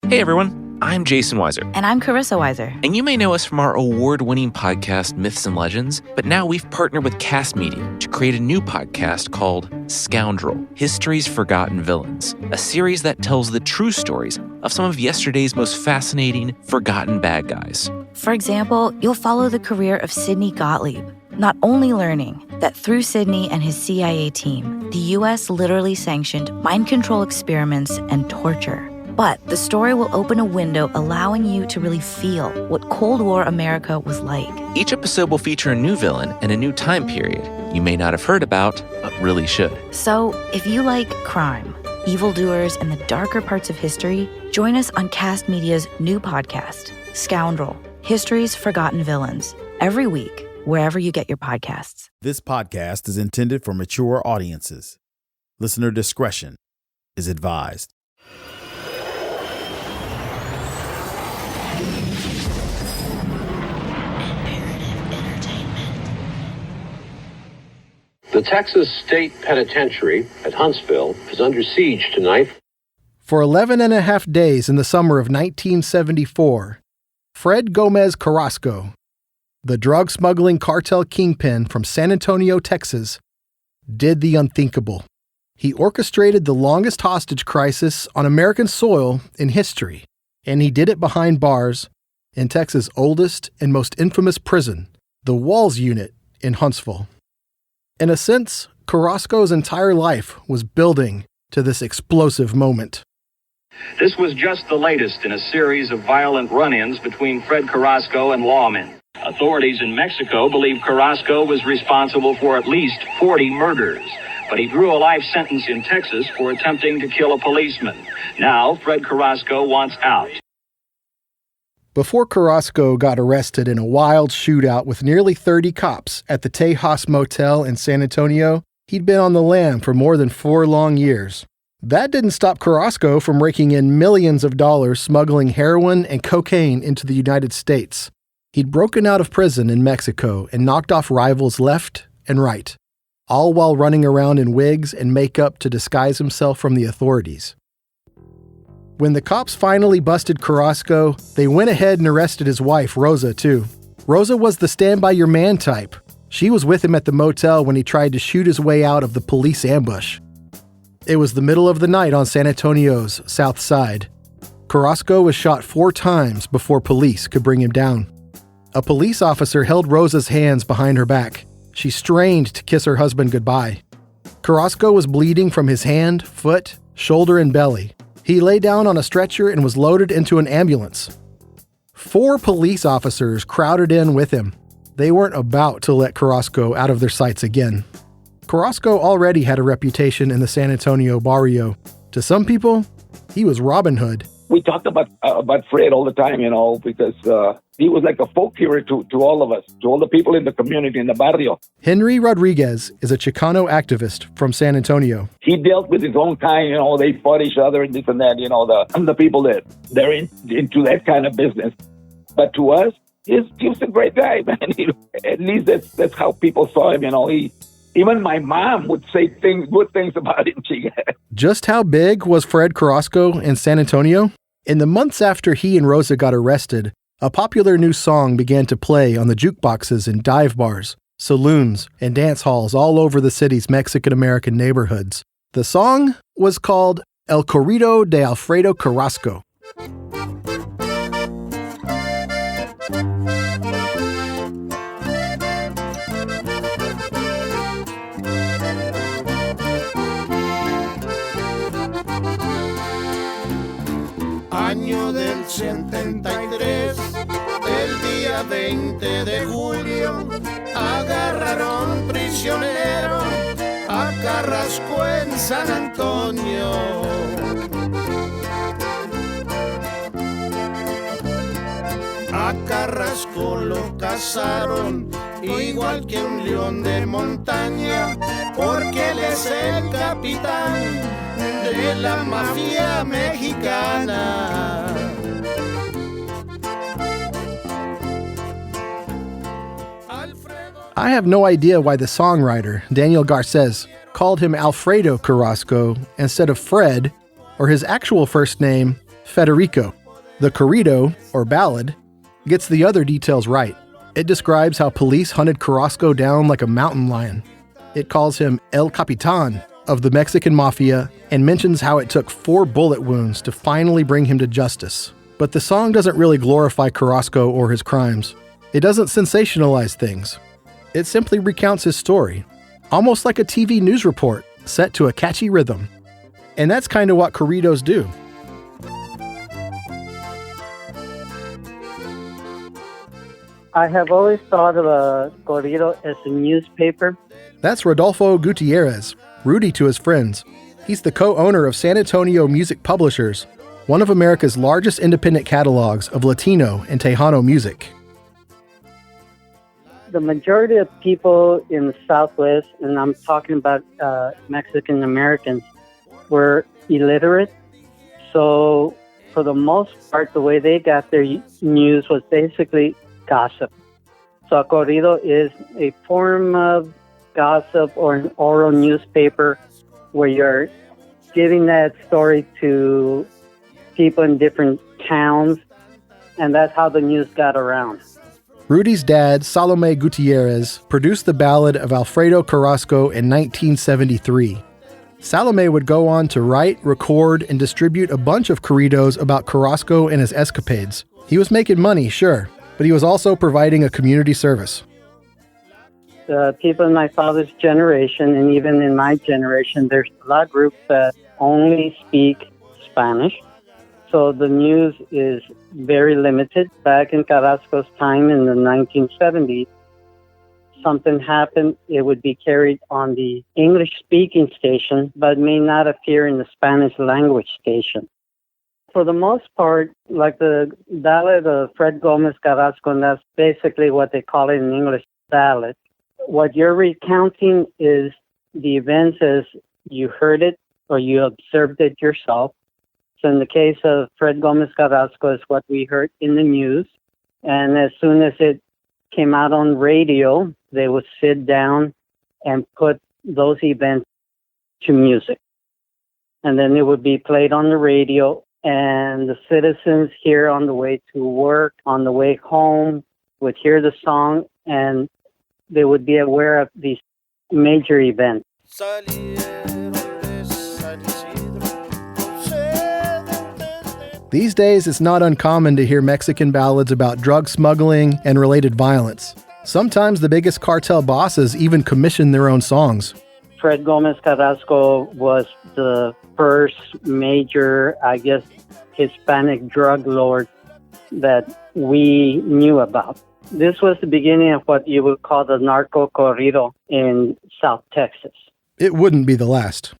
Hey everyone, I'm Jason Weiser. And I'm Carissa Weiser. And you may know us from our award-winning podcast, Myths and Legends, but now we've partnered with Cast Media to create a new podcast called Scoundrel, History's Forgotten Villains, a series that tells the true stories of some of yesterday's most fascinating, forgotten bad guys. For example, you'll follow the career of Sidney Gottlieb, not only learning that through Sidney and his CIA team, the U.S. literally sanctioned mind control experiments and torture. But the story will open a window allowing you to really feel what Cold War America was like. Each episode will feature a new villain and a new time period you may not have heard about, but really should. So if you like crime, evildoers, and the darker parts of history, join us on Cast Media's new podcast, Scoundrel, History's Forgotten Villains, every week, wherever you get your podcasts. This podcast is intended for mature audiences. Listener discretion is advised. The Texas State Penitentiary at Huntsville is under siege tonight. For 11 and a half days in the summer of 1974, Fred Gómez Carrasco, the drug smuggling cartel kingpin from San Antonio, Texas, did the unthinkable. He orchestrated the longest hostage crisis on American soil in history, and he did it behind bars in Texas' oldest and most infamous prison, the Walls Unit in Huntsville. In a sense, Carrasco's entire life was building to this explosive moment. This was just the latest in a series of violent run-ins between Fred Carrasco and lawmen. Authorities in Mexico believe Carrasco was responsible for at least 40 murders, but he drew a life sentence in Texas for attempting to kill a policeman. Now, Fred Carrasco wants out. Before Carrasco got arrested in a wild shootout with nearly 30 cops at the Tejas Motel in San Antonio, he'd been on the lam for more than 4 long years. That didn't stop Carrasco from raking in millions of dollars smuggling heroin and cocaine into the United States. He'd broken out of prison in Mexico and knocked off rivals left and right, all while running around in wigs and makeup to disguise himself from the authorities. When the cops finally busted Carrasco, they went ahead and arrested his wife, Rosa, too. Rosa was the stand-by-your-man type. She was with him at the motel when he tried to shoot his way out of the police ambush. It was the middle of the night on San Antonio's south side. Carrasco was shot 4 times before police could bring him down. A police officer held Rosa's hands behind her back. She strained to kiss her husband goodbye. Carrasco was bleeding from his hand, foot, shoulder, and belly. He lay down on a stretcher and was loaded into an ambulance. 4 police officers crowded in with him. They weren't about to let Carrasco out of their sights again. Carrasco already had a reputation in the San Antonio barrio. To some people, he was Robin Hood. We talked about Fred all the time, because he was like a folk hero to all of us, to all the people in the community, in the barrio. Henry Rodriguez is a Chicano activist from San Antonio. He dealt with his own kind, they fought each other and this and that, the people that they're into that kind of business. But to us, he was a great guy, man. At least that's how people saw him, Even my mom would say good things about him. Just how big was Fred Carrasco in San Antonio? In the months after he and Rosa got arrested, a popular new song began to play on the jukeboxes in dive bars, saloons, and dance halls all over the city's Mexican-American neighborhoods. The song was called El Corrido de Alfredo Carrasco. Año del 73, el día 20 de julio, agarraron prisionero a Carrasco en San Antonio. A Carrasco lo cazaron igual que un león de montaña, porque él es el capitán de la mafia mexicana. I have no idea why the songwriter, Daniel Garces, called him Alfredo Carrasco instead of Fred, or his actual first name, Federico. The Corrido, or ballad, gets the other details right. It describes how police hunted Carrasco down like a mountain lion. It calls him El Capitan of the Mexican Mafia and mentions how it took 4 bullet wounds to finally bring him to justice. But the song doesn't really glorify Carrasco or his crimes. It doesn't sensationalize things. It simply recounts his story, almost like a TV news report set to a catchy rhythm. And that's kind of what Corridos do. I have always thought of a corrido as a newspaper. That's Rodolfo Gutierrez, Rudy to his friends. He's the co-owner of San Antonio Music Publishers, one of America's largest independent catalogs of Latino and Tejano music. The majority of people in the Southwest, and I'm talking about Mexican Americans, were illiterate. So for the most part, the way they got their news was basically gossip. So a corrido is a form of gossip or an oral newspaper where you're giving that story to people in different towns, and that's how the news got around. Rudy's dad, Salome Gutierrez, produced the ballad of Alfredo Carrasco in 1973. Salome would go on to write, record, and distribute a bunch of corridos about Carrasco and his escapades. He was making money, sure, but he was also providing a community service. People in my father's generation, and even in my generation, there's a lot of groups that only speak Spanish. So the news is very limited. Back in Carrasco's time in the 1970s, something happened, it would be carried on the English-speaking station, but may not appear in the Spanish-language station. For the most part, like the ballad of Fred Gómez Carrasco, and that's basically what they call it in English, ballad. What you're recounting is the events as you heard it or you observed it yourself. So in the case of Fred Gómez Carrasco, is what we heard in the news. And as soon as it came out on radio, they would sit down and put those events to music. And then it would be played on the radio, and the citizens here on the way to work, on the way home, would hear the song, and they would be aware of these major events. These days, it's not uncommon to hear Mexican ballads about drug smuggling and related violence. Sometimes the biggest cartel bosses even commission their own songs. Fred Gómez Carrasco was the first major, Hispanic drug lord that we knew about. This was the beginning of what you would call the Narco corrido in South Texas. It wouldn't be the last.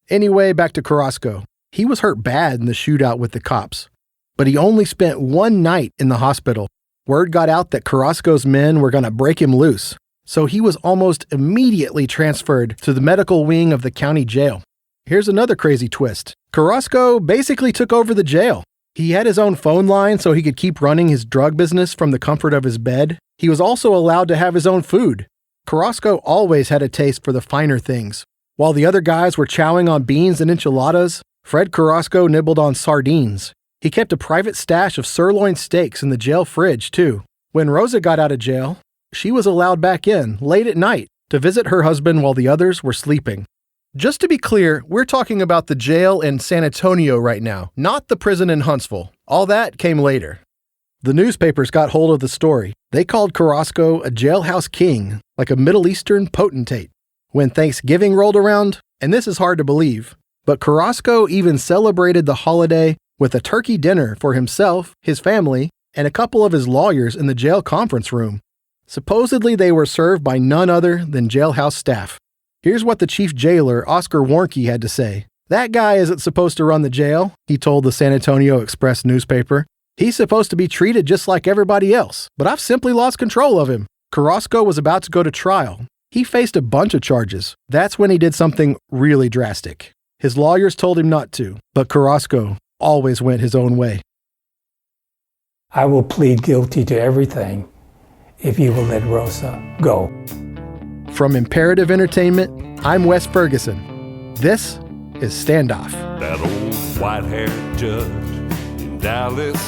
Anyway, back to Carrasco. He was hurt bad in the shootout with the cops, but he only spent 1 night in the hospital. Word got out that Carrasco's men were going to break him loose, so he was almost immediately transferred to the medical wing of the county jail. Here's another crazy twist. Carrasco basically took over the jail. He had his own phone line so he could keep running his drug business from the comfort of his bed. He was also allowed to have his own food. Carrasco always had a taste for the finer things. While the other guys were chowing on beans and enchiladas, Fred Carrasco nibbled on sardines. He kept a private stash of sirloin steaks in the jail fridge, too. When Rosa got out of jail, she was allowed back in, late at night, to visit her husband while the others were sleeping. Just to be clear, we're talking about the jail in San Antonio right now, not the prison in Huntsville. All that came later. The newspapers got hold of the story. They called Carrasco a jailhouse king, like a Middle Eastern potentate. When Thanksgiving rolled around, and this is hard to believe, but Carrasco even celebrated the holiday with a turkey dinner for himself, his family, and a couple of his lawyers in the jail conference room. Supposedly they were served by none other than jailhouse staff. Here's what the chief jailer, Oscar Warnke, had to say. "That guy isn't supposed to run the jail," he told the San Antonio Express newspaper. "He's supposed to be treated just like everybody else, but I've simply lost control of him." Carrasco was about to go to trial. He faced a bunch of charges. That's when he did something really drastic. His lawyers told him not to, but Carrasco always went his own way. "I will plead guilty to everything if you will let Rosa go." From Imperative Entertainment, I'm Wes Ferguson. This is Standoff. That old white-haired judge Dallas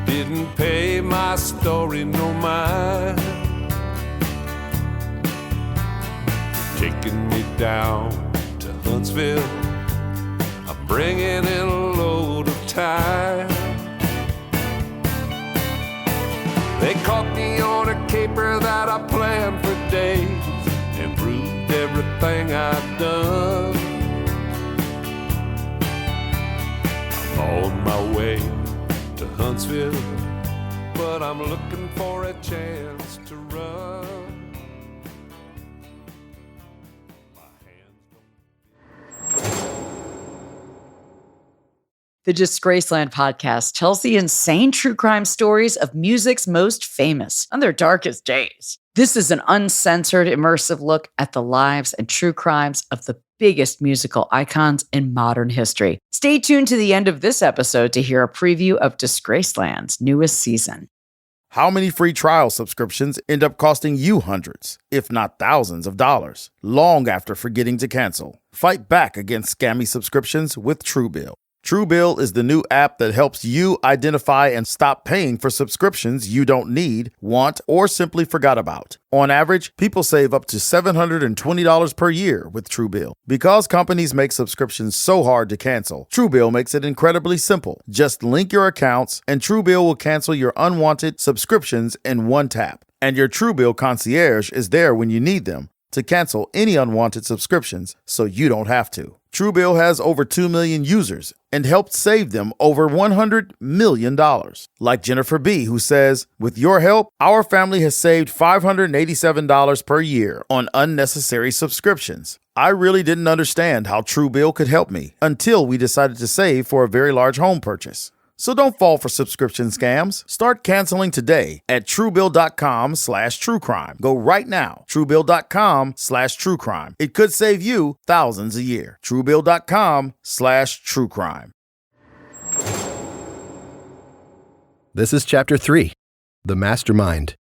didn't pay my story no mind, taking me down to Huntsville, I'm bringing in a load of time. They caught me on a caper that I planned for days and proved everything I'd done. I'm on my way to Huntsville, but I'm looking for a chance to run. The Disgraceland podcast tells the insane true crime stories of music's most famous on their darkest days. This is an uncensored, immersive look at the lives and true crimes of the biggest musical icons in modern history. Stay tuned to the end of this episode to hear a preview of Disgraceland's newest season. How many free trial subscriptions end up costing you hundreds, if not thousands of dollars, long after forgetting to cancel? Fight back against scammy subscriptions with Truebill. Truebill is the new app that helps you identify and stop paying for subscriptions you don't need, want, or simply forgot about. On average, people save up to $720 per year with Truebill. Because companies make subscriptions so hard to cancel, Truebill makes it incredibly simple. Just link your accounts, and Truebill will cancel your unwanted subscriptions in one tap. And your Truebill concierge is there when you need them to cancel any unwanted subscriptions so you don't have to. Truebill has over 2 million users and helped save them over $100 million. Like Jennifer B., who says, "With your help, our family has saved $587 per year on unnecessary subscriptions. I really didn't understand how Truebill could help me until we decided to save for a very large home purchase." So don't fall for subscription scams. Start canceling today at Truebill.com/truecrime. Go right now. Truebill.com/truecrime. It could save you thousands a year. Truebill.com/truecrime. This is Chapter 3, The Mastermind.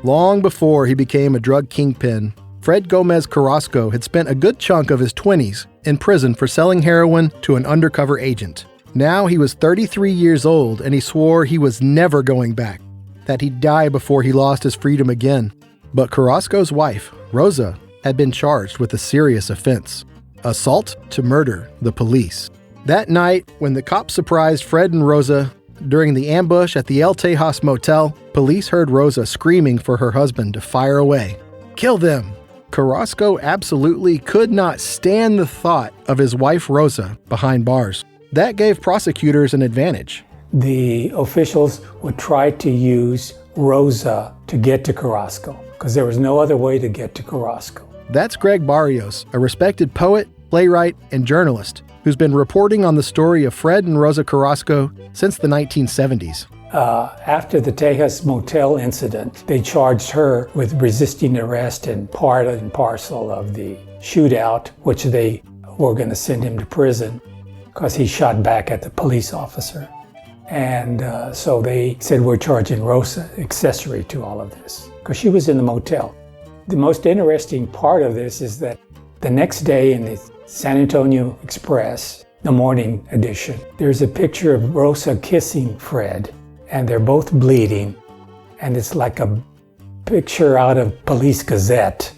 Long before he became a drug kingpin, Fred Gómez Carrasco had spent a good chunk of his 20s in prison for selling heroin to an undercover agent. Now he was 33 years old, and he swore he was never going back, that he'd die before he lost his freedom again. But Carrasco's wife, Rosa, had been charged with a serious offense: assault to murder the police. That night, when the cops surprised Fred and Rosa during the ambush at the El Tejas Motel, police heard Rosa screaming for her husband to fire away. Kill them! Carrasco absolutely could not stand the thought of his wife Rosa behind bars. That gave prosecutors an advantage. The officials would try to use Rosa to get to Carrasco, because there was no other way to get to Carrasco. That's Greg Barrios, a respected poet, playwright, and journalist who's been reporting on the story of Fred and Rosa Carrasco since the 1970s. After the Tejas Motel incident, they charged her with resisting arrest and part and parcel of the shootout, which they were going to send him to prison because he shot back at the police officer. And so they said, we're charging Rosa accessory to all of this, because she was in the motel. The most interesting part of this is that the next day in the San Antonio Express, the morning edition, there's a picture of Rosa kissing Fred, and they're both bleeding, and it's like a picture out of Police Gazette,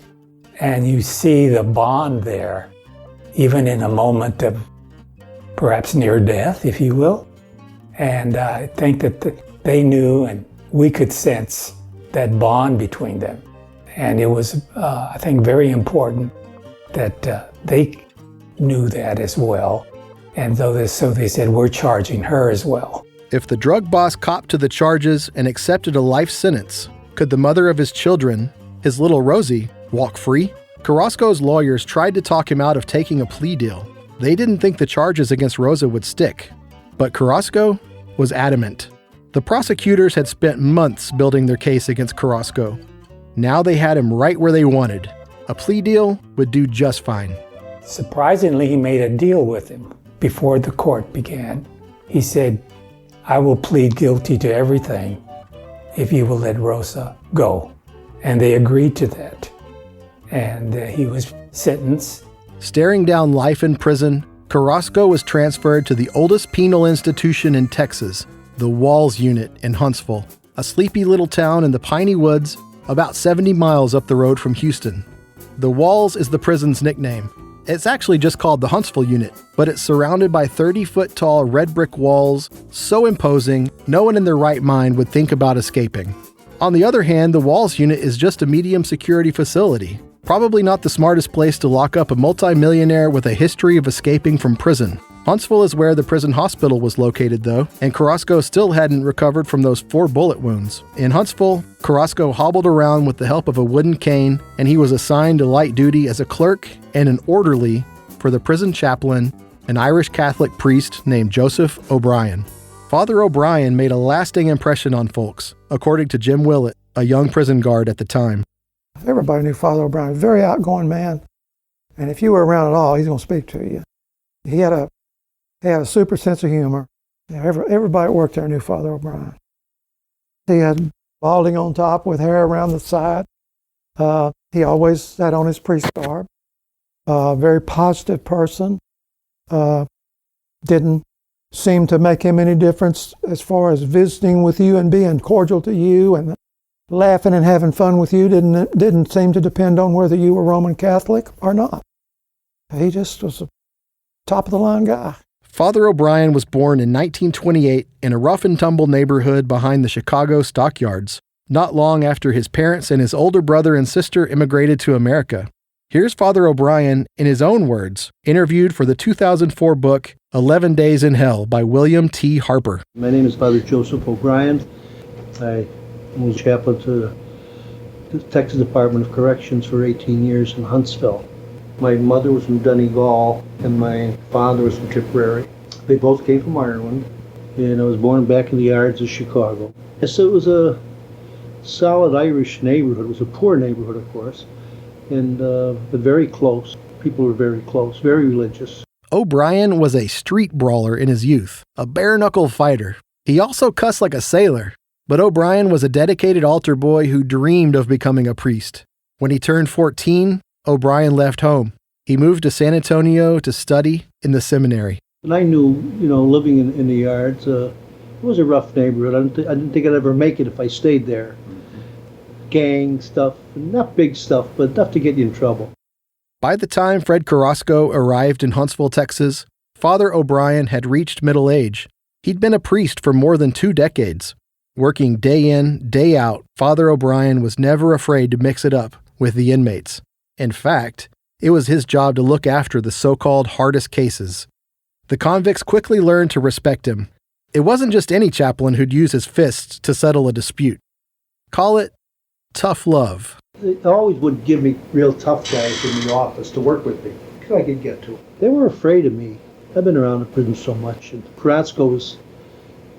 and you see the bond there, even in a moment of perhaps near death, if you will. And I think that they knew, and we could sense that bond between them. And it was, I think, very important that they knew that as well. And so they said, we're charging her as well. If the drug boss copped to the charges and accepted a life sentence, could the mother of his children, his little Rosie, walk free? Carrasco's lawyers tried to talk him out of taking a plea deal. They didn't think the charges against Rosa would stick. But Carrasco was adamant. The prosecutors had spent months building their case against Carrasco. Now they had him right where they wanted. A plea deal would do just fine. Surprisingly, he made a deal with him before the court began. He said, I will plead guilty to everything if you will let Rosa go. And they agreed to that. And he was sentenced. Staring down life in prison, Carrasco was transferred to the oldest penal institution in Texas, the Walls Unit in Huntsville, a sleepy little town in the piney woods about 70 miles up the road from Houston. The Walls is the prison's nickname. It's actually just called the Huntsville Unit, but it's surrounded by 30-foot-tall red brick walls, so imposing, no one in their right mind would think about escaping. On the other hand, the Walls Unit is just a medium security facility. Probably not the smartest place to lock up a multimillionaire with a history of escaping from prison. Huntsville is where the prison hospital was located, though, and Carrasco still hadn't recovered from those 4 bullet wounds. In Huntsville, Carrasco hobbled around with the help of a wooden cane, and he was assigned to light duty as a clerk and an orderly for the prison chaplain, an Irish Catholic priest named Joseph O'Brien. Father O'Brien made a lasting impression on folks, according to Jim Willett, a young prison guard at the time. Everybody knew Father O'Brien, a very outgoing man, and if you were around at all, he's going to speak to you. He had a super sense of humor. Everybody that worked there knew Father O'Brien. He had balding on top with hair around the side. He always sat on his priest garb. Very positive person. Didn't seem to make him any difference as far as visiting with you and being cordial to you and laughing and having fun with you. Didn't seem to depend on whether you were Roman Catholic or not. He just was a top-of-the-line guy. Father O'Brien was born in 1928 in a rough-and-tumble neighborhood behind the Chicago stockyards, not long after his parents and his older brother and sister immigrated to America. Here's Father O'Brien, in his own words, interviewed for the 2004 book 11 Days in Hell by William T. Harper. My name is Father Joseph O'Brien. I was chaplain to the Texas Department of Corrections for 18 years in Huntsville. My mother was from Donegal, and my father was from Tipperary. They both came from Ireland, and I was born back in the yards of Chicago. And so it was a solid Irish neighborhood. It was a poor neighborhood, of course, and but very close. People were very close, very religious. O'Brien was a street brawler in his youth, a bare-knuckle fighter. He also cussed like a sailor, but O'Brien was a dedicated altar boy who dreamed of becoming a priest. When he turned 14, O'Brien left home. He moved to San Antonio to study in the seminary. And I knew, living in the yards, it was a rough neighborhood. I didn't think I'd ever make it if I stayed there. Gang stuff, not big stuff, but enough to get you in trouble. By the time Fred Carrasco arrived in Huntsville, Texas, Father O'Brien had reached middle age. He'd been a priest for more than 2 decades. Working day in, day out, Father O'Brien was never afraid to mix it up with the inmates. In fact, it was his job to look after the so-called hardest cases. The convicts quickly learned to respect him. It wasn't just any chaplain who'd use his fists to settle a dispute. Call it tough love. They always would give me real tough guys in the office to work with me, because I could get to them. They were afraid of me. I've been around the prison so much, and Carrasco was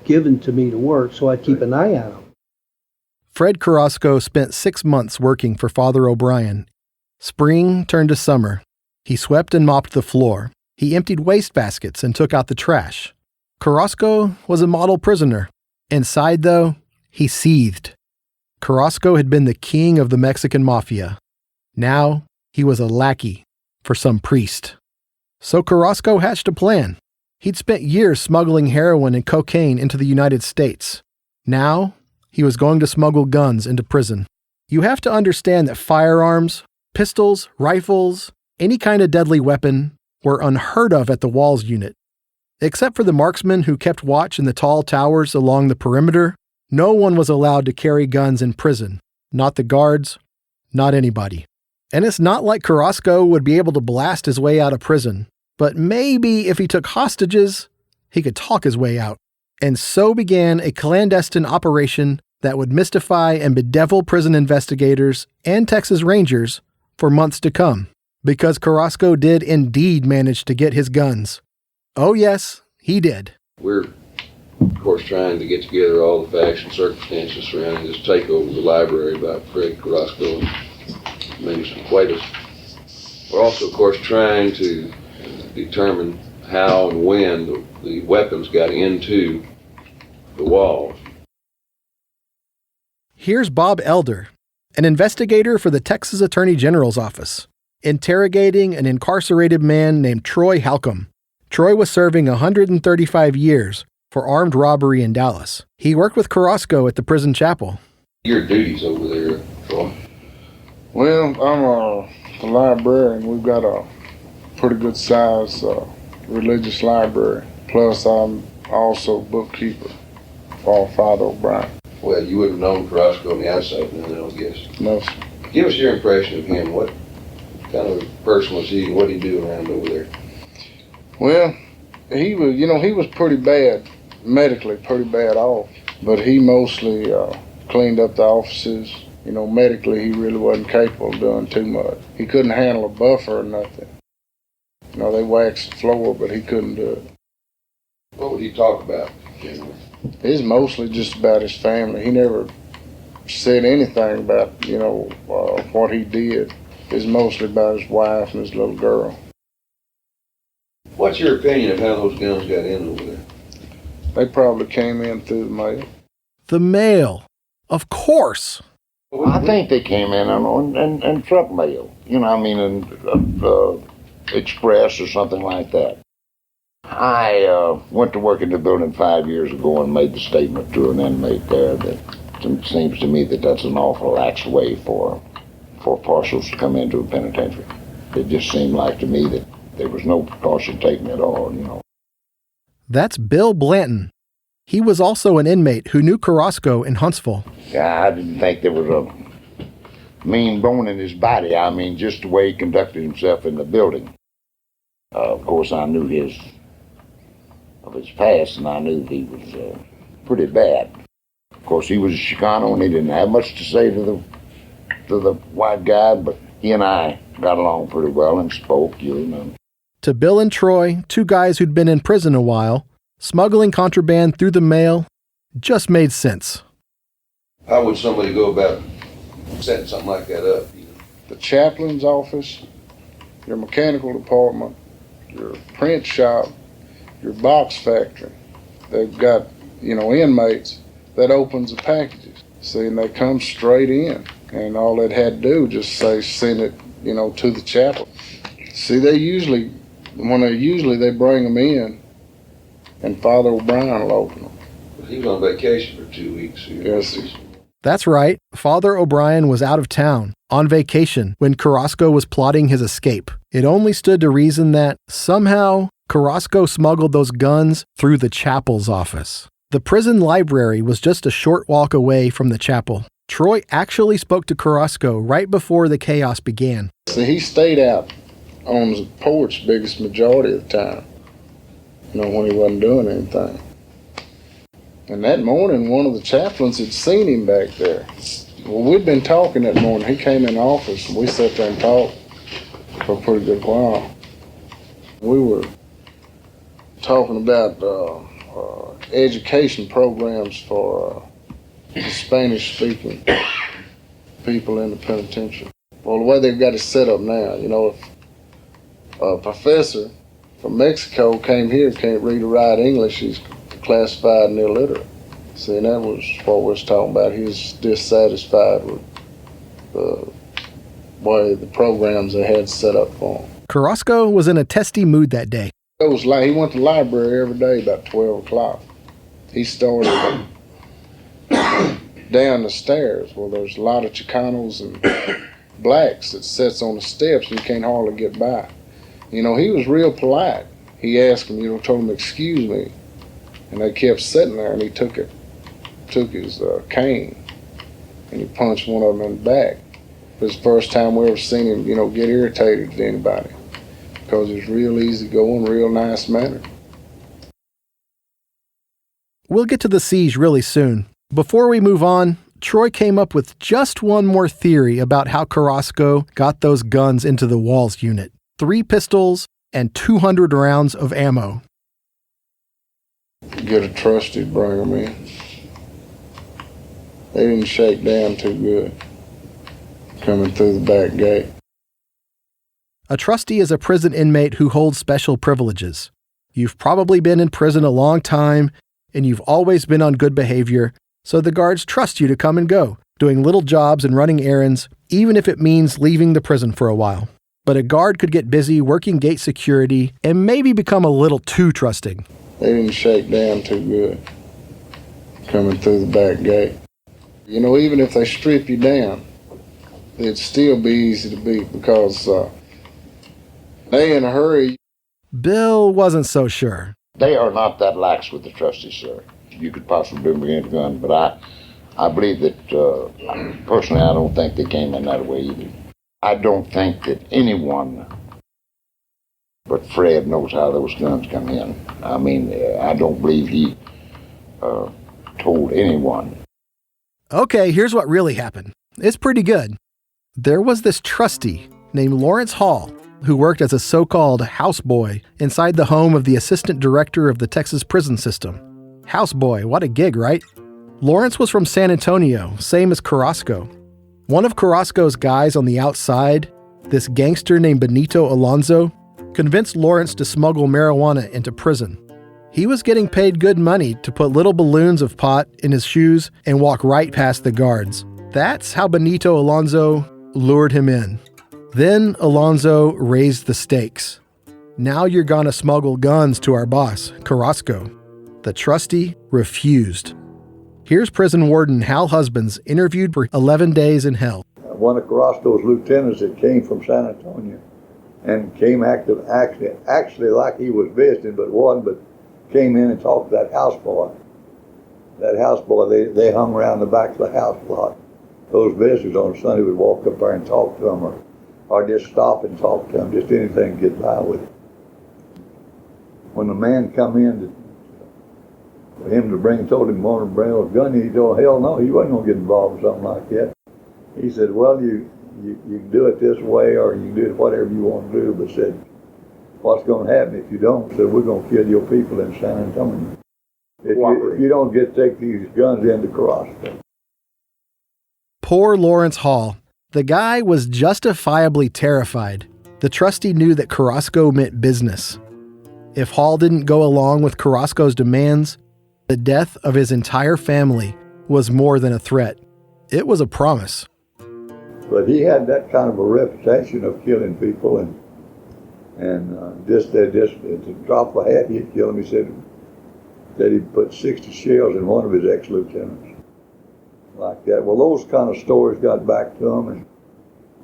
given to me to work, so I'd keep an eye on him. Fred Carrasco spent 6 months working for Father O'Brien. Spring turned to summer. He swept and mopped the floor. He emptied waste baskets and took out the trash. Carrasco was a model prisoner. Inside, though, he seethed. Carrasco had been the king of the Mexican mafia. Now, he was a lackey for some priest. So Carrasco hatched a plan. He'd spent years smuggling heroin and cocaine into the United States. Now, he was going to smuggle guns into prison. You have to understand that firearms, pistols, rifles, any kind of deadly weapon were unheard of at the Walls Unit. Except for the marksmen who kept watch in the tall towers along the perimeter, no one was allowed to carry guns in prison. Not the guards, not anybody. And it's not like Carrasco would be able to blast his way out of prison, but maybe if he took hostages, he could talk his way out. And so began a clandestine operation that would mystify and bedevil prison investigators and Texas Rangers for months to come, because Carrasco did indeed manage to get his guns. Oh yes, he did. We're, of course, trying to get together all the facts and circumstances surrounding this takeover of the library by Fred Carrasco and many sequators. We're also, of course, trying to determine how and when the weapons got into the walls. Here's Bob Elder, an investigator for the Texas Attorney General's office, interrogating an incarcerated man named Troy Halcomb. Troy was serving 135 years for armed robbery in Dallas. He worked with Carrasco at the prison chapel. Your duties over there, Troy? Well, I'm the librarian. We've got a pretty good size religious library. Plus, I'm also bookkeeper for Father O'Brien. Well, you wouldn't have known Carrasco on the outside then, I guess. No, sir. Give us your impression of him. What kind of person was he? What did he do around over there? Well, he was pretty bad, medically pretty bad off. But he mostly cleaned up the offices. Medically, he really wasn't capable of doing too much. He couldn't handle a buffer or nothing. They waxed the floor, but he couldn't do it. What would he talk about, generally? It's mostly just about his family. He never said anything about, what he did. It's mostly about his wife and his little girl. What's your opinion of how those guns got in over there? They probably came in through the mail. The mail. Of course. I think they came in on truck mail. Express or something like that. I went to work in the building 5 years ago and made the statement to an inmate there that it seems to me that that's an awful lax way for parcels to come into a penitentiary. It just seemed like to me that there was no precaution taken at all, That's Bill Blanton. He was also an inmate who knew Carrasco in Huntsville. Yeah, I didn't think there was a mean bone in his body. Just the way he conducted himself in the building. Of course, I knew his past, and I knew he was pretty bad. Of course, he was a Chicano, and he didn't have much to say to the white guy, but he and I got along pretty well and spoke, To Bill and Troy, two guys who'd been in prison a while, smuggling contraband through the mail just made sense. How would somebody go about setting something like that up? The chaplain's office, your mechanical department, your print shop, your box factory. They've got, inmates that opens the packages. See, and they come straight in. And all they'd had to do was just say, send it, to the chapel. See, they bring them in, and Father O'Brien will open them. He was on vacation for 2 weeks. Yes. That's right. Father O'Brien was out of town, on vacation, when Carrasco was plotting his escape. It only stood to reason that, somehow, Carrasco smuggled those guns through the chapel's office. The prison library was just a short walk away from the chapel. Troy actually spoke to Carrasco right before the chaos began. See, he stayed out on the porch biggest majority of the time, when he wasn't doing anything. And that morning, one of the chaplains had seen him back there. Well, we'd been talking that morning. He came in the office, and we sat there and talked for a pretty good while. We were talking about education programs for Spanish-speaking people in the penitentiary. Well, the way they've got it set up now, if a professor from Mexico came here, can't read or write English, he's classified and illiterate. See, and that was what we was talking about. He was dissatisfied with the way the programs they had set up for him. Carrasco was in a testy mood that day. It was like he went to the library every day about 12 o'clock. He started down the stairs. Well, there's a lot of Chicanos and blacks that sits on the steps and you can't hardly get by. He was real polite. He asked them, told them, excuse me. And they kept sitting there, and he took his cane, and he punched one of them in the back. It was the first time we ever seen him, get irritated at anybody, because he was real easygoing, real nice mannered. We'll get to the siege really soon. Before we move on, Troy came up with just one more theory about how Carrasco got those guns into the Walls unit. 3 pistols and 200 rounds of ammo. Get a trusty, bring them in. They didn't shake down too good coming through the back gate. A trustee is a prison inmate who holds special privileges. You've probably been in prison a long time, and you've always been on good behavior, so the guards trust you to come and go, doing little jobs and running errands, even if it means leaving the prison for a while. but a guard could get busy working gate security and maybe become a little too trusting. They didn't shake down too good coming through the back gate. You know, even if they strip you down, it'd still be easy to beat because they in a hurry. Bill wasn't so sure. They are not that lax with the trustees, sir. You could possibly bring in a gun, but I believe that, personally, I don't think they came in that way either. I don't think that anyone but Fred knows how those guns come in. I mean, I don't believe he told anyone. Okay, here's what really happened. It's pretty good. There was this trustee named Lawrence Hall who worked as a so-called houseboy inside the home of the assistant director of the Texas prison system. Houseboy, what a gig, right? Lawrence was from San Antonio, same as Carrasco. One of Carrasco's guys on the outside, this gangster named Benito Alonso, convinced Lawrence to smuggle marijuana into prison. He was getting paid good money to put little balloons of pot in his shoes and walk right past the guards. That's how Benito Alonso lured him in. Then Alonso raised the stakes. Now you're gonna smuggle guns to our boss, Carrasco. The trustee refused. Here's prison warden Hal Husbands interviewed for 11 Days in Hell. One of Carrasco's lieutenants that came from San Antonio and came actually like he was visiting, but came in and talked to that houseboy. That houseboy, they hung around the back of the house a lot. Those visitors on Sunday would walk up there and talk to them or just stop and talk to them, just anything to get by with it. When the man come in for him to told him he wanted to bring a gun, he told hell no, he wasn't going to get involved with something like that. He said, well, you can do it this way or you can do it whatever you want to do, but said, what's going to happen if you don't? Said, we're going to kill your people in San Antonio. If you don't take these guns into Carrasco. Poor Lawrence Hall. The guy was justifiably terrified. The trustee knew that Carrasco meant business. If Hall didn't go along with Carrasco's demands, the death of his entire family was more than a threat. It was a promise. But he had that kind of a reputation of killing people, and just at the drop of a hat, he'd kill them. He said that he'd put 60 shells in one of his ex-lieutenants. Like that. Well, those kind of stories got back to him,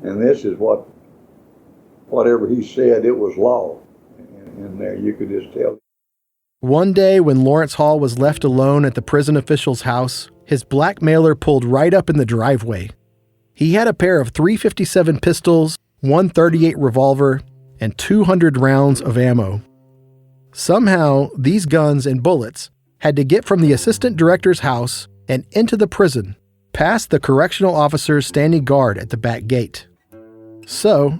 and this is whatever he said, it was law. In there, you could just tell. One day when Lawrence Hall was left alone at the prison official's house, his blackmailer pulled right up in the driveway. He had a pair of .357 pistols, one .38 revolver, and 200 rounds of ammo. Somehow, these guns and bullets had to get from the assistant director's house and into the prison, past the correctional officers standing guard at the back gate. So,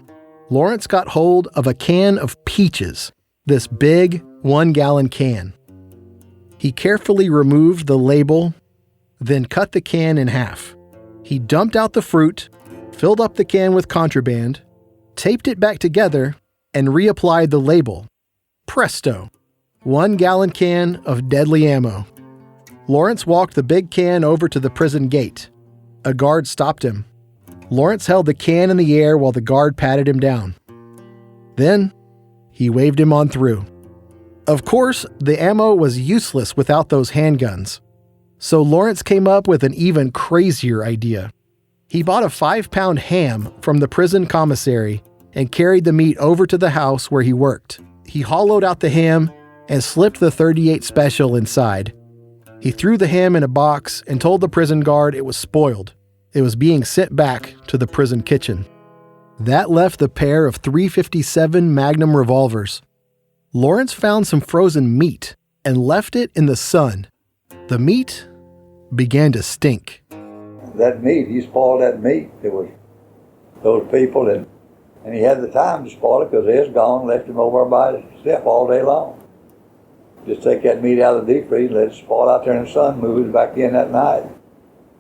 Lawrence got hold of a can of peaches, this big 1-gallon can. He carefully removed the label, then cut the can in half. He dumped out the fruit, filled up the can with contraband, taped it back together, and reapplied the label. Presto! 1-gallon can of deadly ammo. Lawrence walked the big can over to the prison gate. A guard stopped him. Lawrence held the can in the air while the guard patted him down. Then, he waved him on through. Of course, the ammo was useless without those handguns. So Lawrence came up with an even crazier idea. He bought a 5-pound ham from the prison commissary and carried the meat over to the house where he worked. He hollowed out the ham and slipped the .38 special inside. He threw the ham in a box and told the prison guard it was spoiled. It was being sent back to the prison kitchen. That left the pair of .357 Magnum revolvers. Lawrence found some frozen meat and left it in the sun. The meat began to stink. That meat, he spoiled that meat. It was those people, and he had the time to spoil it because they was gone, left him over by the step all day long. Just take that meat out of the deep freeze, let it spoil out there in the sun, move it back in that night.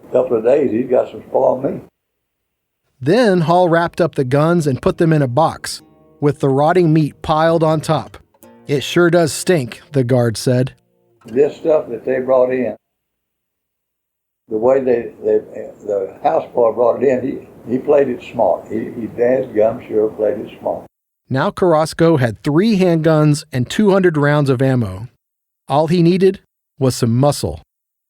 A couple of days, he's got some spoiled meat. Then Hall wrapped up the guns and put them in a box, with the rotting meat piled on top. It sure does stink, the guard said. This stuff that they brought in, The way the houseboy brought it in, he played it smart. He dadgum sure played it smart. Now Carrasco had 3 handguns and 200 rounds of ammo. All he needed was some muscle.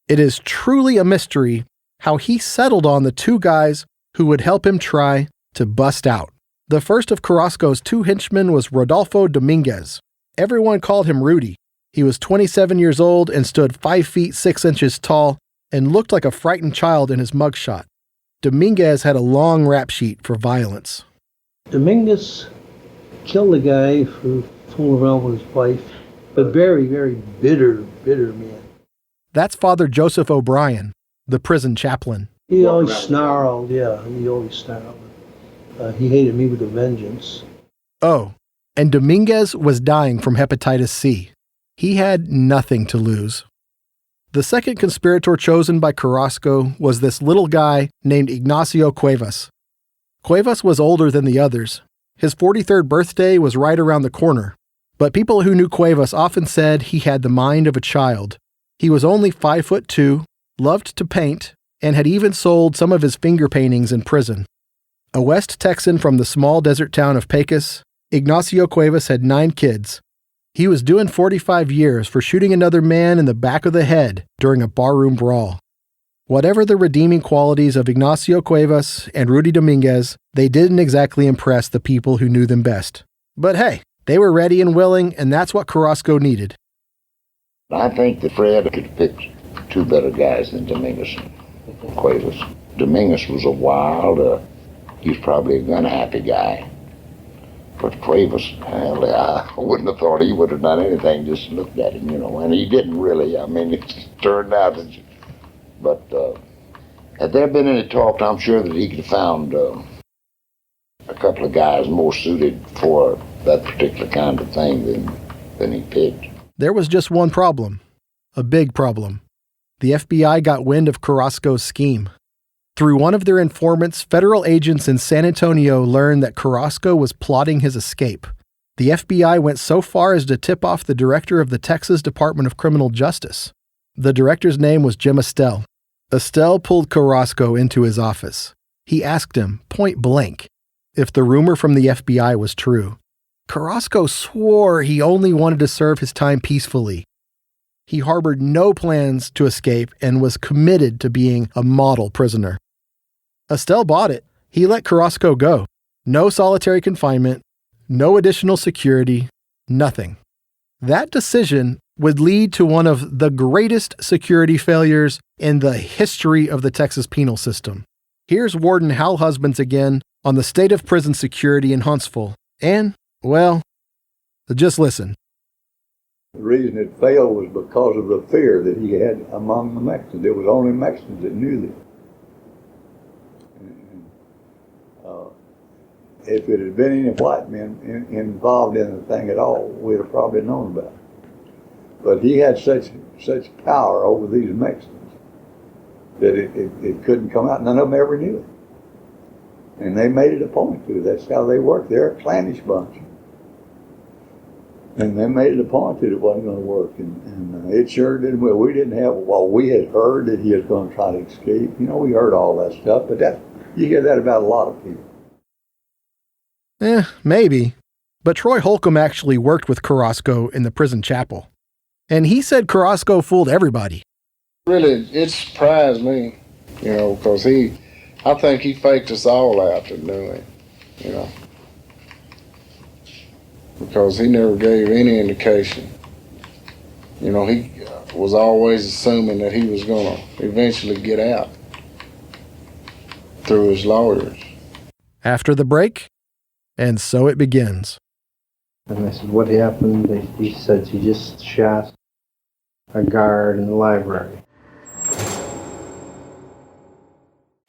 It is truly a mystery how he settled on the 2 guys who would help him try to bust out. The first of Carrasco's 2 henchmen was Rodolfo Dominguez. Everyone called him Rudy. He was 27 years old and stood 5 feet 6 inches tall and looked like a frightened child in his mugshot. Dominguez had a long rap sheet for violence. Dominguez killed a guy for fooling around with his wife. A very, very bitter man. That's Father Joseph O'Brien, the prison chaplain. He always snarled, he always snarled. He hated me with a vengeance. Oh, and Dominguez was dying from hepatitis C. He had nothing to lose. The second conspirator chosen by Carrasco was this little guy named Ignacio Cuevas. Cuevas was older than the others. His 43rd birthday was right around the corner, but people who knew Cuevas often said he had the mind of a child. He was only 5'2", loved to paint, and had even sold some of his finger paintings in prison. A West Texan from the small desert town of Pecos, Ignacio Cuevas had 9 kids. He was doing 45 years for shooting another man in the back of the head during a barroom brawl. Whatever the redeeming qualities of Ignacio Cuevas and Rudy Dominguez, they didn't exactly impress the people who knew them best. But hey, they were ready and willing, and that's what Carrasco needed. I think that Fred could have picked 2 better guys than Dominguez and Cuevas. Dominguez was a wild, he's probably a gun-happy guy. But Cuevas, I wouldn't have thought he would have done anything, just looked at him, and he didn't really. I mean, it turned out that. But had there been any talk, I'm sure that he could have found a couple of guys more suited for that particular kind of thing than he picked. There was just one problem, a big problem. The FBI got wind of Carrasco's scheme. Through one of their informants, federal agents in San Antonio learned that Carrasco was plotting his escape. The FBI went so far as to tip off the director of the Texas Department of Criminal Justice. The director's name was Jim Estelle. Estelle pulled Carrasco into his office. He asked him, point blank, if the rumor from the FBI was true. Carrasco swore he only wanted to serve his time peacefully. He harbored no plans to escape and was committed to being a model prisoner. Estelle bought it. He let Carrasco go. No solitary confinement, no additional security, nothing. That decision would lead to one of the greatest security failures in the history of the Texas penal system. Here's Warden Hal Husbands again on the state of prison security in Huntsville. And, well, just listen. The reason it failed was because of the fear that he had among the Mexicans. It was only Mexicans that knew this. If it had been any white men involved in the thing at all, we'd have probably known about it. But he had such power over these Mexicans that it couldn't come out. None of them ever knew it. And they made it a point to. That's how they work. They're a clannish bunch. And they made it a point that it wasn't going to work. And it sure didn't. Well, we didn't have, we had heard that he was going to try to escape. We heard all that stuff. But you hear that about a lot of people. Maybe. But Troy Holcomb actually worked with Carrasco in the prison chapel. And he said Carrasco fooled everybody. Really, it surprised me, because I think he faked us all out to do it, because he never gave any indication. He was always assuming that he was going to eventually get out through his lawyers. After the break, and so it begins. And I said, what happened? He said he just shot a guard in the library.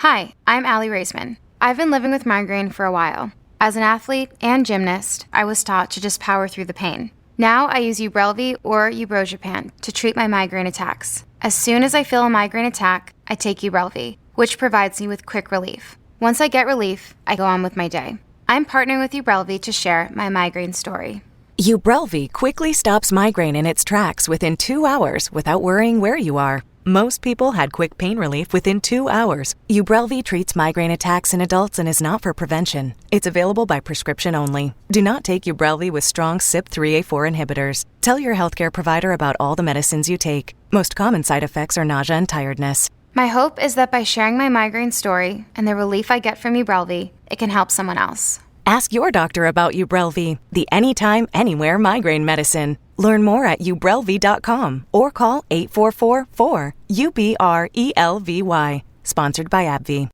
Hi, I'm Allie Raisman. I've been living with migraine for a while. As an athlete and gymnast, I was taught to just power through the pain. Now I use Ubrelvi or Ubrelvi to treat my migraine attacks. As soon as I feel a migraine attack, I take Ubrelvi, which provides me with quick relief. Once I get relief, I go on with my day. I'm partnering with Ubrelvi to share my migraine story. Ubrelvi quickly stops migraine in its tracks within 2 hours without worrying where you are. Most people had quick pain relief within 2 hours. Ubrelvi treats migraine attacks in adults and is not for prevention. It's available by prescription only. Do not take Ubrelvi with strong CYP3A4 inhibitors. Tell your healthcare provider about all the medicines you take. Most common side effects are nausea and tiredness. My hope is that by sharing my migraine story and the relief I get from Ubrelvi, it can help someone else. Ask your doctor about Ubrelvi, the anytime, anywhere migraine medicine. Learn more at ubrelvi.com or call 844-4-UBRELVY. Sponsored by AbbVie.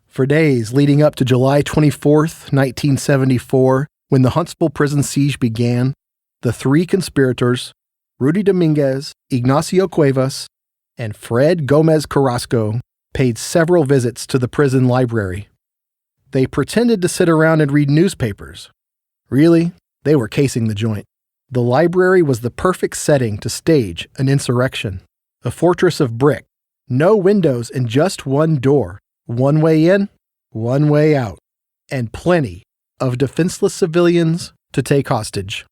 For days leading up to July 24th, 1974, when the Huntsville prison siege began, the three conspirators, Rudy Dominguez, Ignacio Cuevas, and Fred Gómez Carrasco, paid several visits to the prison library. They pretended to sit around and read newspapers. Really, they were casing the joint. The library was the perfect setting to stage an insurrection. A fortress of brick, no windows and just one door, one way in, one way out, and plenty of defenseless civilians to take hostage.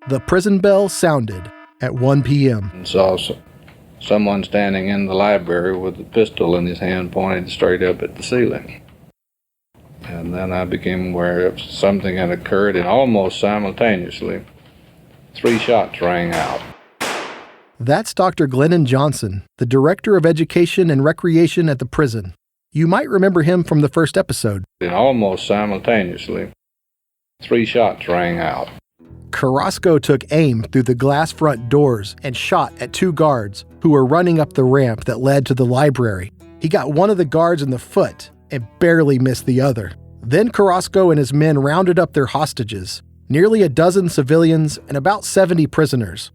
The prison bell sounded at 1 p.m. And saw someone standing in the library with a pistol in his hand pointed straight up at the ceiling. And then I became aware of something had occurred, and almost simultaneously, 3 shots rang out. That's Dr. Glennon Johnson, the Director of Education and Recreation at the prison. You might remember him from the first episode. And almost simultaneously, 3 shots rang out. Carrasco took aim through the glass front doors and shot at 2 guards who were running up the ramp that led to the library. He got one of the guards in the foot and barely missed the other. Then Carrasco and his men rounded up their hostages, nearly a dozen civilians and about 70 prisoners.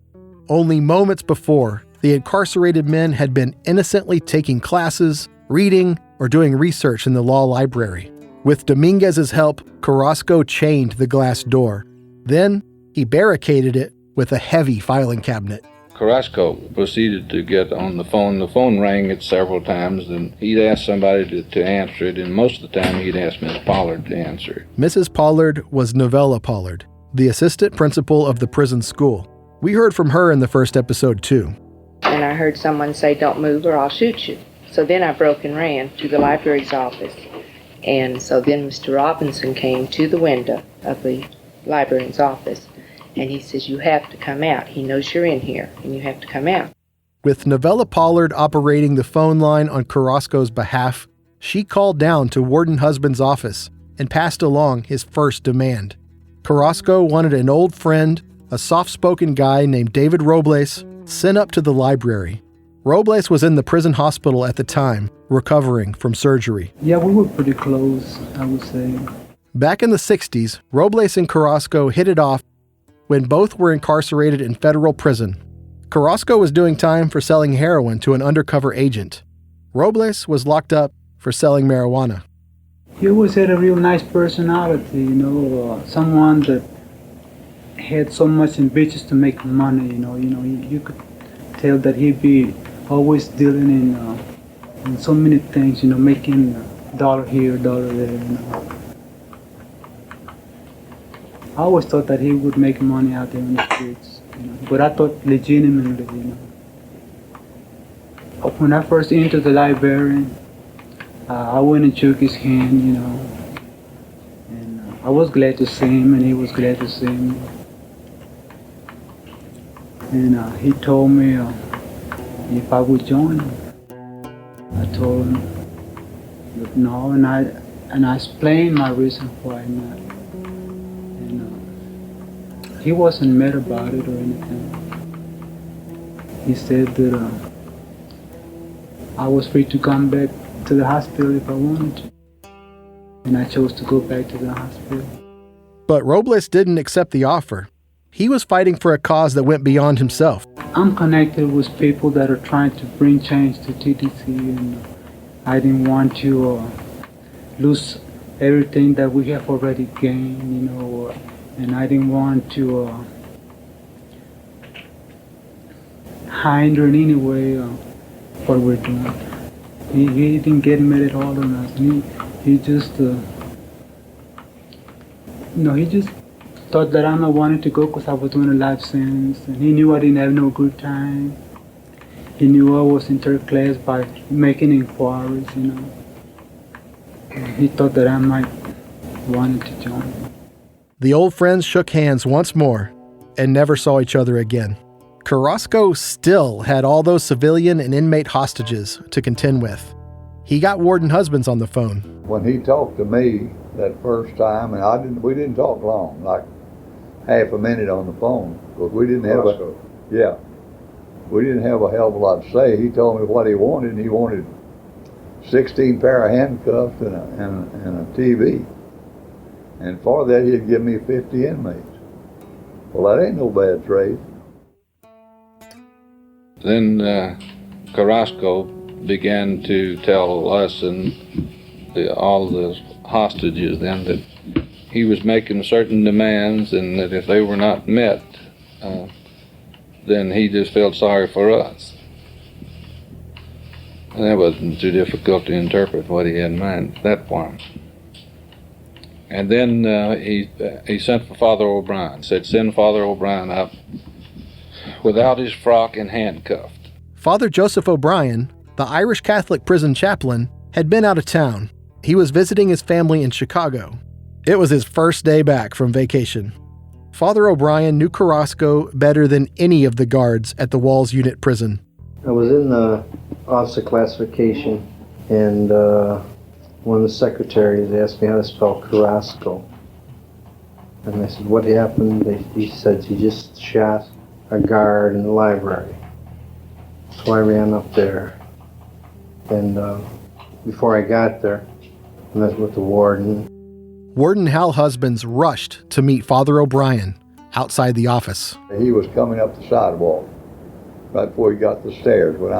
Only moments before, the incarcerated men had been innocently taking classes, reading, or doing research in the law library. With Dominguez's help, Carrasco chained the glass door. Then, he barricaded it with a heavy filing cabinet. Carrasco proceeded to get on the phone. The phone rang it several times, and he'd ask somebody to answer it, and most of the time he'd ask Miss Pollard to answer it. Mrs. Pollard was Novella Pollard, the assistant principal of the prison school. We heard from her in the first episode, too. And I heard someone say, "Don't move or I'll shoot you." So then I broke and ran to the library's office. And so then Mr. Robinson came to the window of the librarian's office. And he says, "You have to come out. He knows you're in here, and you have to come out." With Novella Pollard operating the phone line on Carrasco's behalf, she called down to Warden Husband's office and passed along his first demand. Carrasco wanted an old friend, a soft-spoken guy named David Robles, sent up to the library. Robles was in the prison hospital at the time, recovering from surgery. Yeah, we were pretty close, I would say. Back in the 60s, Robles and Carrasco hit it off when both were incarcerated in federal prison. Carrasco was doing time for selling heroin to an undercover agent. Robles was locked up for selling marijuana. He always had a real nice personality, someone that had so much ambitions to make money, you could tell that he'd be always dealing in so many things, making $1 here, $1 there, I always thought that he would make money out there in the streets, but I thought legitimately, When I first entered the library, I went and shook his hand, and I was glad to see him, and he was glad to see me. And he told me if I would join him. I told him that no, and I explained my reason why not. He wasn't mad about it or anything. He said that I was free to come back to the hospital if I wanted to. And I chose to go back to the hospital. But Robles didn't accept the offer. He was fighting for a cause that went beyond himself. I'm connected with people that are trying to bring change to TTC, and I didn't want to lose everything that we have already gained, and I didn't want to hinder in any way what we're doing. He didn't get mad at all on us. He just thought that I wanted to go because I was doing a life sentence, and he knew I didn't have no good time. He knew I was in third class by making inquiries, you know. And he thought that I might wanted to join. The old friends shook hands once more and never saw each other again. Carrasco still had all those civilian and inmate hostages to contend with. He got Warden Husbands on the phone. When he talked to me that first time, and we didn't talk long, like half a minute on the phone, because we didn't have we didn't have a hell of a lot to say. He told me what he wanted, and he wanted 16 pair of handcuffs and a TV. And for that, he'd give me 50 inmates. Well, that ain't no bad trade. Then Carrasco began to tell us and all the hostages then that he was making certain demands, and that if they were not met, then he just felt sorry for us. And that wasn't too difficult to interpret what he had in mind at that point. And then he sent for Father O'Brien, said, send Father O'Brien up without his frock and handcuffed. Father Joseph O'Brien, the Irish Catholic prison chaplain, had been out of town. He was visiting his family in Chicago. It was his first day back from vacation. Father O'Brien knew Carrasco better than any of the guards at the Walls Unit prison. I was in the officer classification, and one of the secretaries asked me how to spell Carrasco. And I said, what happened? He said he just shot a guard in the library. So I ran up there. And before I got there, I met with the warden. Warden Hal Husbands rushed to meet Father O'Brien outside the office. He was coming up the sidewalk right before he got the stairs when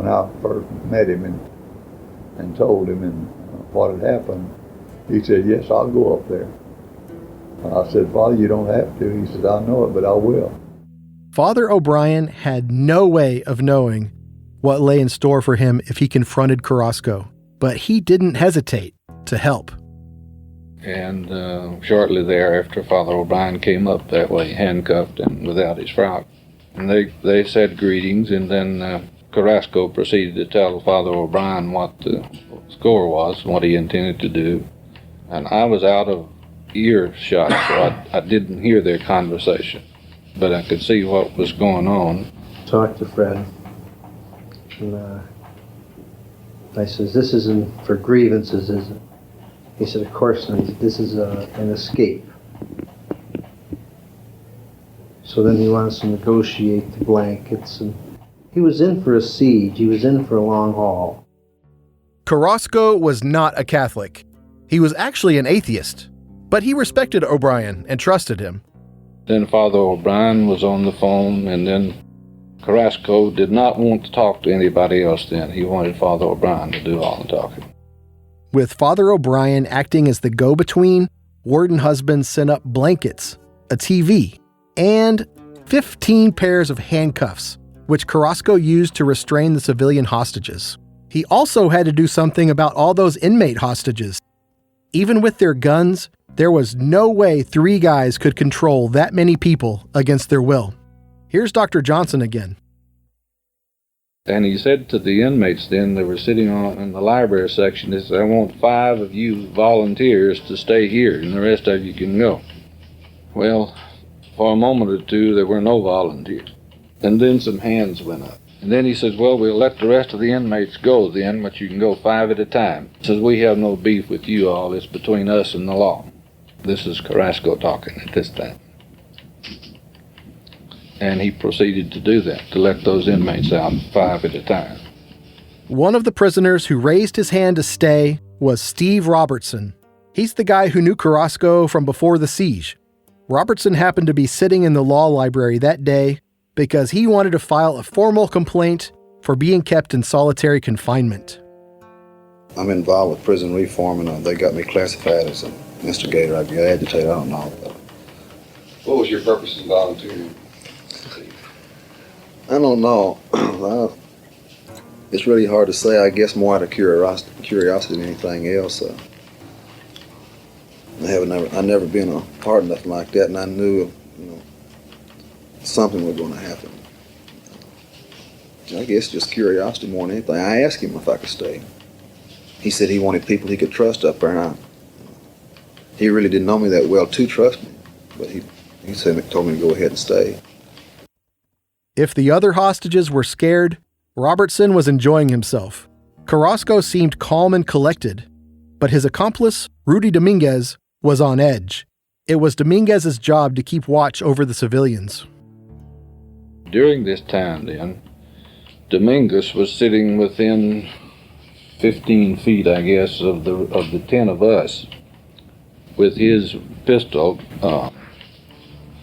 I first met him and told him what had happened. He said, yes, I'll go up there. I said, Father, you don't have to. He said, I know it, but I will. Father O'Brien had no way of knowing what lay in store for him if he confronted Carrasco, but he didn't hesitate to help. And shortly thereafter, Father O'Brien came up that way, handcuffed and without his frock. And they said greetings, and then Carrasco proceeded to tell Father O'Brien what the score was and what he intended to do. And I was out of earshot, so I didn't hear their conversation, but I could see what was going on. Talked to Fred, and I says, this isn't for grievances, is it? He said, of course not. This is an escape. So then he wants to negotiate the blankets, and he was in for a siege. He was in for a long haul. Carrasco was not a Catholic. He was actually an atheist, but he respected O'Brien and trusted him. Then Father O'Brien was on the phone, and then Carrasco did not want to talk to anybody else then. He wanted Father O'Brien to do all the talking. With Father O'Brien acting as the go-between, Warden Husbands sent up blankets, a TV, and 15 pairs of handcuffs, which Carrasco used to restrain the civilian hostages. He also had to do something about all those inmate hostages. Even with their guns, there was no way 3 guys could control that many people against their will. Here's Dr. Johnson again. And he said to the inmates then, they were sitting in the library section, he said, I want 5 of you volunteers to stay here, and the rest of you can go. Well, for a moment or two, there were no volunteers. And then some hands went up. And then he says, well, we'll let the rest of the inmates go then, but you can go 5 at a time. He says, we have no beef with you all. It's between us and the law. This is Carrasco talking at this time. And he proceeded to do that, to let those inmates out 5 at a time. One of the prisoners who raised his hand to stay was Steve Robertson. He's the guy who knew Carrasco from before the siege. Robertson happened to be sitting in the law library that day because he wanted to file a formal complaint for being kept in solitary confinement. I'm involved with prison reform, and they got me classified as an instigator, agitator, I don't know. What was your purpose in volunteering? I don't know. It's really hard to say. I guess more out of curiosity than anything else. I never been a part of nothing like that, and I knew, something was going to happen. I guess just curiosity more than anything. I asked him if I could stay. He said he wanted people he could trust up there, and he really didn't know me that well to trust me, but he told me to go ahead and stay. If the other hostages were scared, Robertson was enjoying himself. Carrasco seemed calm and collected, but his accomplice, Rudy Dominguez, was on edge. It was Dominguez's job to keep watch over the civilians. During this time then, Dominguez was sitting within 15 feet, I guess, of the 10 of us with his pistol.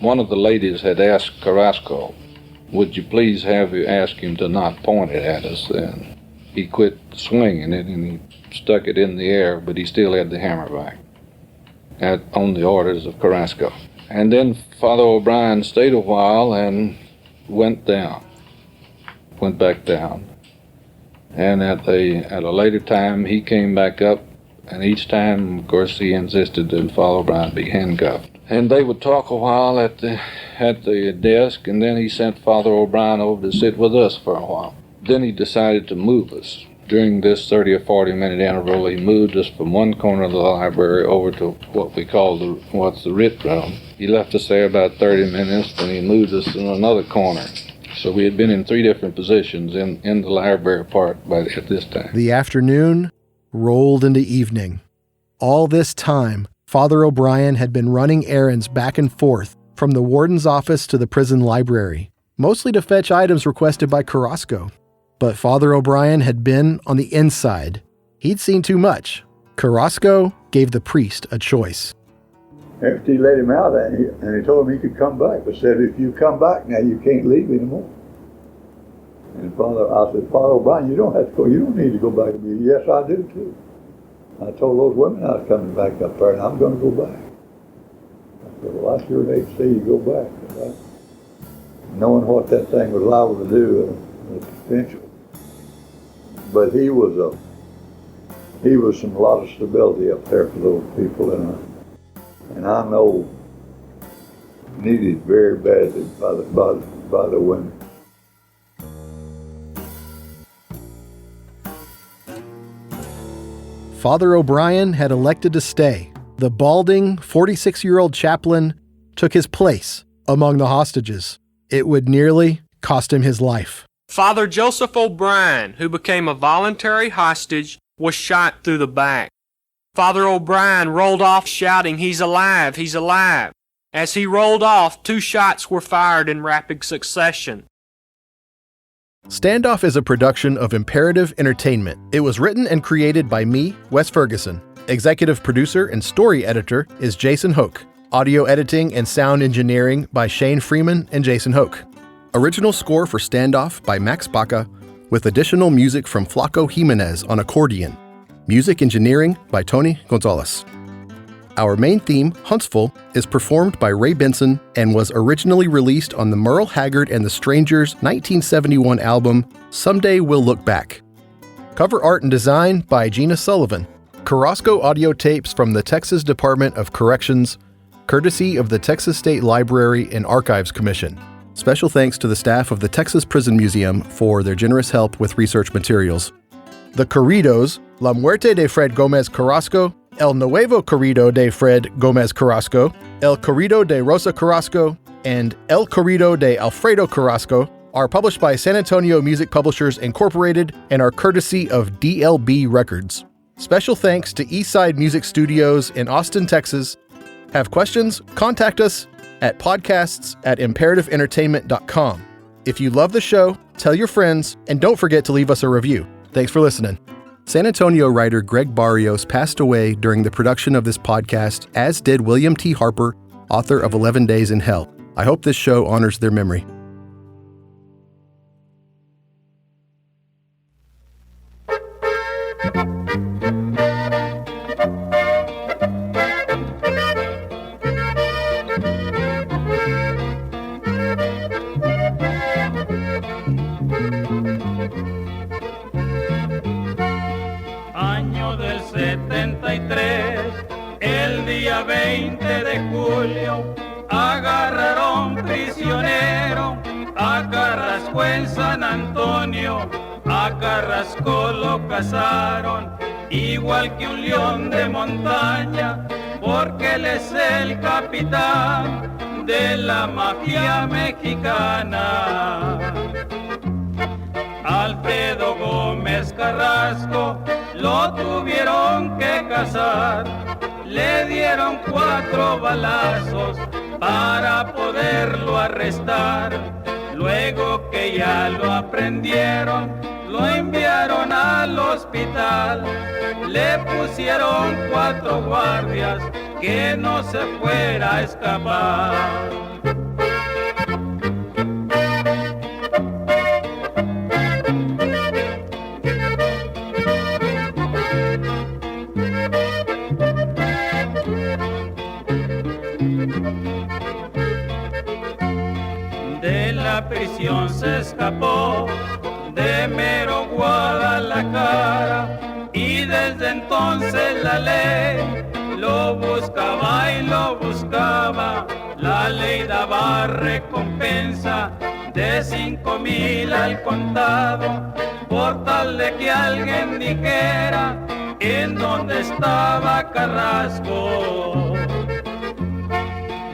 One of the ladies had asked Carrasco, would you please have you ask him to not point it at us then? He quit swinging it and he stuck it in the air, but he still had the hammer back on the orders of Carrasco. And then Father O'Brien stayed a while and went back down. And at a later time, he came back up, and each time, of course, he insisted that Father O'Brien be handcuffed. And they would talk a while at the desk, and then he sent Father O'Brien over to sit with us for a while. Then he decided to move us. During this 30 or 40 minute interval, he moved us from one corner of the library over to what we call the writ room. He left us there about 30 minutes, then he moved us in another corner. So we had been in 3 different positions in the library part at this time. The afternoon rolled into evening. All this time, Father O'Brien had been running errands back and forth from the warden's office to the prison library, mostly to fetch items requested by Carrasco. But Father O'Brien had been on the inside. He'd seen too much. Carrasco gave the priest a choice. After he let him out, and he told him he could come back, but said, if you come back now, you can't leave anymore. And I said, Father O'Brien, you don't have to go. You don't need to go back. Yes, I do too. I told those women I was coming back up there, and I'm going to go back. I said, well, I sure hate to see you go back. Knowing what that thing was liable to do, the potential. But he was a lot of stability up there for those people, and I know needed very badly by the women. Father O'Brien had elected to stay. The balding, 46-year-old chaplain took his place among the hostages. It would nearly cost him his life. Father Joseph O'Brien, who became a voluntary hostage, was shot through the back. Father O'Brien rolled off shouting, "He's alive, he's alive." As he rolled off, 2 shots were fired in rapid succession. Standoff is a production of Imperative Entertainment. It was written and created by me, Wes Ferguson. Executive producer and story editor is Jason Hoke. Audio editing and sound engineering by Shane Freeman and Jason Hoke. Original score for Standoff by Max Baca, with additional music from Flaco Jimenez on accordion. Music engineering by Tony Gonzalez. Our main theme, Huntsville, is performed by Ray Benson and was originally released on the Merle Haggard and the Strangers 1971 album, Someday We'll Look Back. Cover art and design by Gina Sullivan. Carrasco audio tapes from the Texas Department of Corrections, courtesy of the Texas State Library and Archives Commission. Special thanks to the staff of the Texas Prison Museum for their generous help with research materials. The Corridos, La Muerte de Fred Gómez Carrasco, El Nuevo Corrido de Fred Gómez Carrasco, El Corrido de Rosa Carrasco, and El Corrido de Alfredo Carrasco are published by San Antonio Music Publishers Incorporated and are courtesy of DLB Records. Special thanks to Eastside Music Studios in Austin, Texas. Have questions? Contact us at podcasts@imperativeentertainment.com. If you love the show, tell your friends, and don't forget to leave us a review. Thanks for listening. San Antonio writer Greg Barrios passed away during the production of this podcast, as did William T. Harper, author of 11 Days in Hell. I hope this show honors their memory. Año del 73, el día Abajo en San Antonio, a Carrasco lo cazaron, igual que un león de montaña, porque él es el capitán de la mafia mexicana. Alfredo Gómez Carrasco lo tuvieron que cazar, le dieron 4 balazos para poderlo arrestar. Luego que ya lo aprendieron, lo enviaron al hospital, le pusieron 4 guardias que no se fuera a escapar. De la prisión se escapó de mero Guadalajara, y desde entonces la ley lo buscaba y lo buscaba. La ley daba recompensa de 5,000 al contado, por tal de que alguien dijera en dónde estaba Carrasco.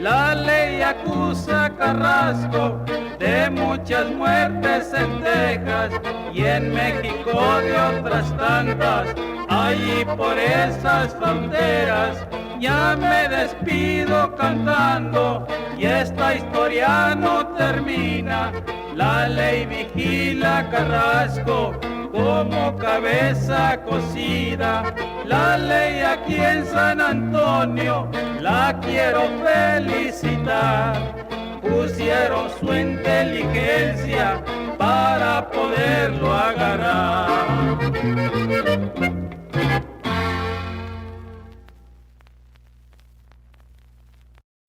La ley acusa a Carrasco de muchas muertes en Texas y en México de otras tantas. Allí por esas fronteras ya me despido cantando, y esta historia no termina. La ley vigila a Carrasco como cabeza cocida. La ley aquí en San Antonio la quiero felicitar. Pusieron su inteligencia para poderlo agarrar.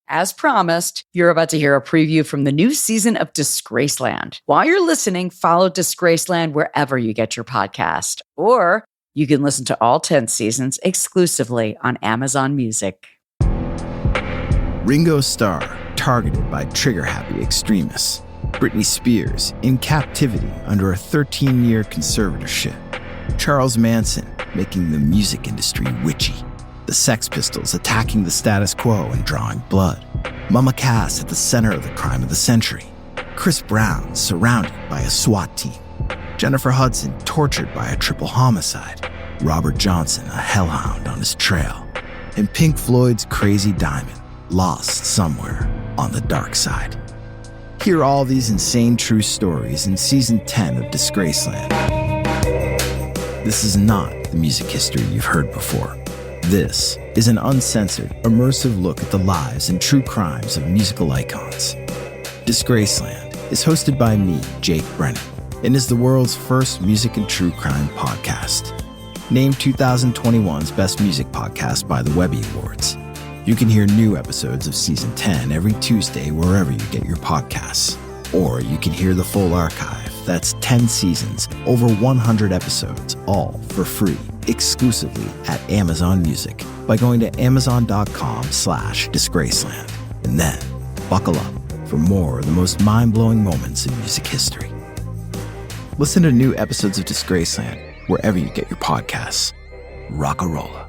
As promised, you're about to hear a preview from the new season of Disgraceland. While you're listening, follow Disgraceland wherever you get your podcast. Or you can listen to all 10 seasons exclusively on Amazon Music. Ringo Starr, targeted by trigger-happy extremists. Britney Spears, in captivity under a 13-year conservatorship. Charles Manson, making the music industry witchy. The Sex Pistols attacking the status quo and drawing blood. Mama Cass at the center of the crime of the century. Chris Brown surrounded by a SWAT team. Jennifer Hudson tortured by a triple homicide. Robert Johnson a hellhound on his trail. And Pink Floyd's Crazy Diamond lost somewhere on the dark side. Hear all these insane true stories in Season 10 of Disgraceland. This is not the music history you've heard before. This is an uncensored, immersive look at the lives and true crimes of musical icons. Disgraceland is hosted by me, Jake Brennan, and is the world's first music and true crime podcast. Named 2021's Best Music Podcast by the Webby Awards. You can hear new episodes of Season 10 every Tuesday wherever you get your podcasts. Or you can hear the full archive. That's 10 seasons, over 100 episodes, all for free, exclusively at Amazon Music by going to amazon.com/Disgraceland. And then, buckle up for more of the most mind-blowing moments in music history. Listen to new episodes of Disgraceland wherever you get your podcasts. Rock-a-rolla.